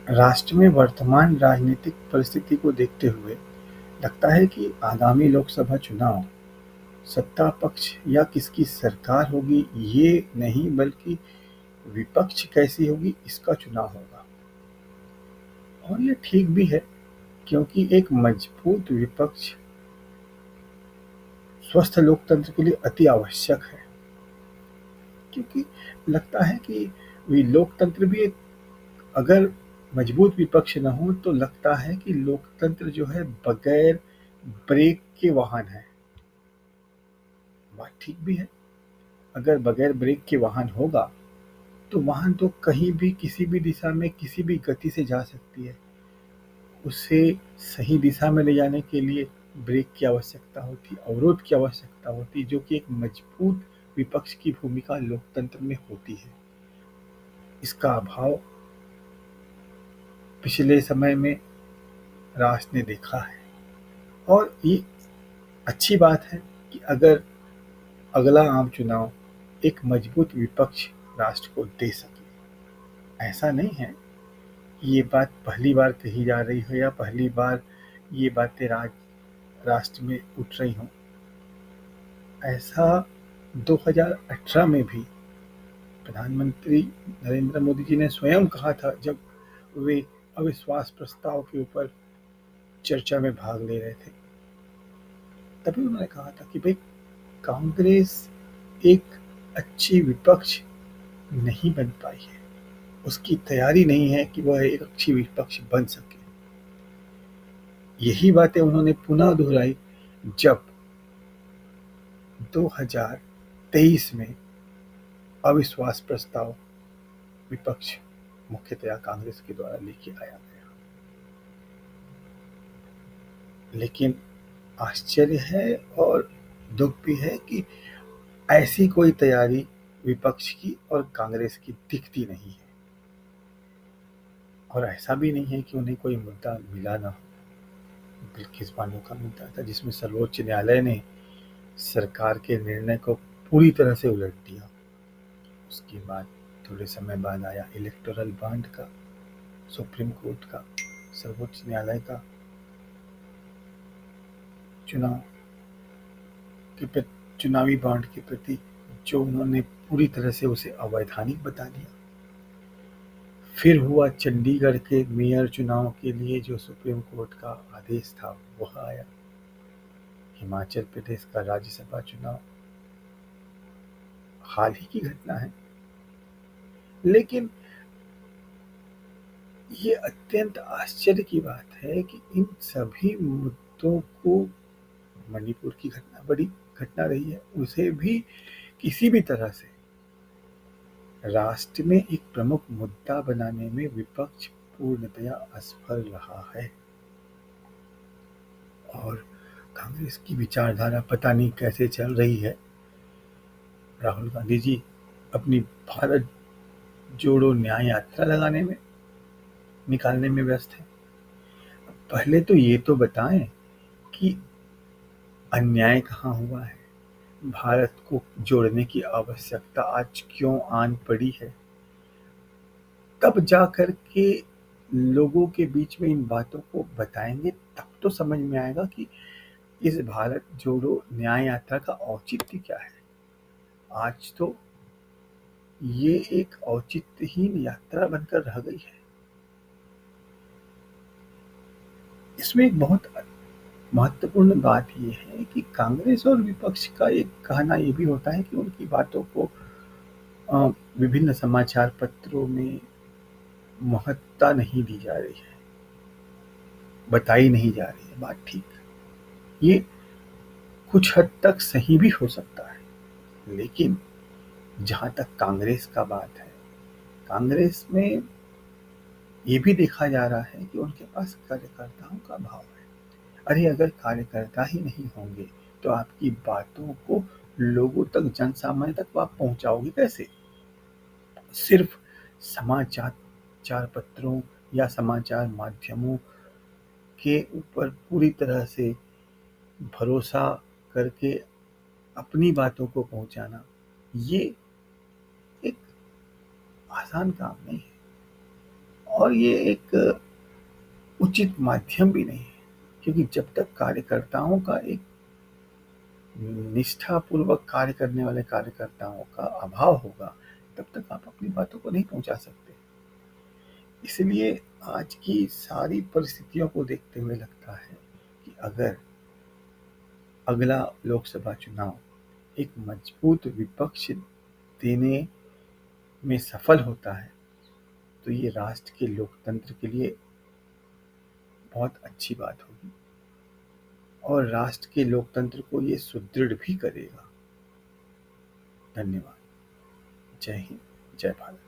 राष्ट्र में वर्तमान राजनीतिक परिस्थिति को देखते हुए लगता है कि आगामी लोकसभा चुनाव सत्ता पक्ष या किसकी सरकार होगी ये नहीं, बल्कि विपक्ष कैसी होगी इसका चुनाव होगा। और ये ठीक भी है, क्योंकि एक मजबूत विपक्ष स्वस्थ लोकतंत्र के लिए अति आवश्यक है। क्योंकि लगता है कि लोकतंत्र भी एक, अगर मजबूत विपक्ष न हो तो लगता है कि लोकतंत्र जो है बगैर ब्रेक के वाहन है। बात ठीक भी है। अगर बगैर ब्रेक के वाहन होगा तो वाहन तो कहीं भी किसी भी दिशा में किसी भी गति से जा सकती है। उसे सही दिशा में ले जाने के लिए ब्रेक की आवश्यकता होती, अवरोध की आवश्यकता होती, जो कि एक मजबूत विपक्ष की भूमिका लोकतंत्र में होती है। इसका अभाव पिछले समय में राष्ट्र ने देखा है। और ये अच्छी बात है कि अगर अगला आम चुनाव एक मजबूत विपक्ष राष्ट्र को दे सके। ऐसा नहीं है कि ये बात पहली बार कही जा रही हो या पहली बार ये बातें राष्ट्र में उठ रही हों। ऐसा 2018 में भी प्रधानमंत्री नरेंद्र मोदी जी ने स्वयं कहा था, जब वे अविश्वास प्रस्ताव के ऊपर चर्चा में भाग ले रहे थे। तभी उन्होंने कहा था कि भाई, कांग्रेस एक अच्छी विपक्ष नहीं बन पाई है, उसकी तैयारी नहीं है कि वह एक अच्छी विपक्ष बन सके। यही बातें उन्होंने पुनः दोहराई जब 2023 में अविश्वास प्रस्ताव विपक्ष मुख्यतया कांग्रेस के द्वारा लेके आया गया। लेकिन आश्चर्य है और दुख भी है कि ऐसी कोई तैयारी विपक्ष की और कांग्रेस की दिखती नहीं है। और ऐसा भी नहीं है कि उन्हें कोई मुद्दा मिला ना हो। बिल्किस बानो का मुद्दा था, जिसमें सर्वोच्च न्यायालय ने सरकार के निर्णय को पूरी तरह से उलट दिया। उसके बाद थोड़े समय बाद आया इलेक्टोरल बॉन्ड का, सुप्रीम कोर्ट का, सर्वोच्च न्यायालय का चुनाव के चुनावी बॉन्ड के प्रति जो उन्होंने पूरी तरह से उसे अवैधानिक बता दिया। फिर हुआ चंडीगढ़ के मेयर चुनाव के लिए जो सुप्रीम कोर्ट का आदेश था वह आया। हिमाचल प्रदेश का राज्यसभा चुनाव हाल ही की घटना है। लेकिन ये अत्यंत आश्चर्य की बात है कि इन सभी मुद्दों को, मणिपुर की घटना बड़ी घटना रही है, उसे भी किसी भी तरह से राष्ट्र में एक प्रमुख मुद्दा बनाने में विपक्ष पूर्णतया असफल रहा है। और कांग्रेस की विचारधारा पता नहीं कैसे चल रही है। राहुल गांधी जी अपनी भारत जोड़ो न्याय यात्रा निकालने में व्यस्त है। पहले तो ये तो बताएं कि अन्याय कहाँ हुआ है, भारत को जोड़ने की आवश्यकता आज क्यों आन पड़ी है। तब जा कर के लोगों के बीच में इन बातों को बताएंगे, तब तो समझ में आएगा कि इस भारत जोड़ो न्याय यात्रा का औचित्य क्या है। आज तो ये एक औचित्यहीन यात्रा बनकर रह गई है। इसमें एक बहुत महत्वपूर्ण बात ये है कि कांग्रेस और विपक्ष का एक कहना ये भी होता है कि उनकी बातों को विभिन्न समाचार पत्रों में महत्ता नहीं दी जा रही है, बताई नहीं जा रही है। बात ठीक, ये कुछ हद तक सही भी हो सकता है। लेकिन जहाँ तक कांग्रेस का बात है, कांग्रेस में ये भी देखा जा रहा है कि उनके पास कार्यकर्ताओं का अभाव है। अरे अगर कार्यकर्ता ही नहीं होंगे तो आपकी बातों को लोगों तक, जन सामान्य तक आप पहुंचाओगे कैसे। सिर्फ समाचार चार पत्रों या समाचार माध्यमों के ऊपर पूरी तरह से भरोसा करके अपनी बातों को पहुंचाना, ये एक आसान काम नहीं है। और ये एक उचित माध्यम भी नहीं है, क्योंकि जब तक कार्यकर्ताओं का एक निष्ठापूर्वक कार्य करने वाले कार्यकर्ताओं का अभाव होगा, तब तक आप अपनी बातों को नहीं पहुंचा सकते। इसलिए आज की सारी परिस्थितियों को देखते हुए लगता है कि अगर अगला लोकसभा चुनाव एक मजबूत विपक्ष देने में सफल होता है, तो ये राष्ट्र के लोकतंत्र के लिए बहुत अच्छी बात होगी और राष्ट्र के लोकतंत्र को ये सुदृढ़ भी करेगा। धन्यवाद। जय हिंद, जय भारत।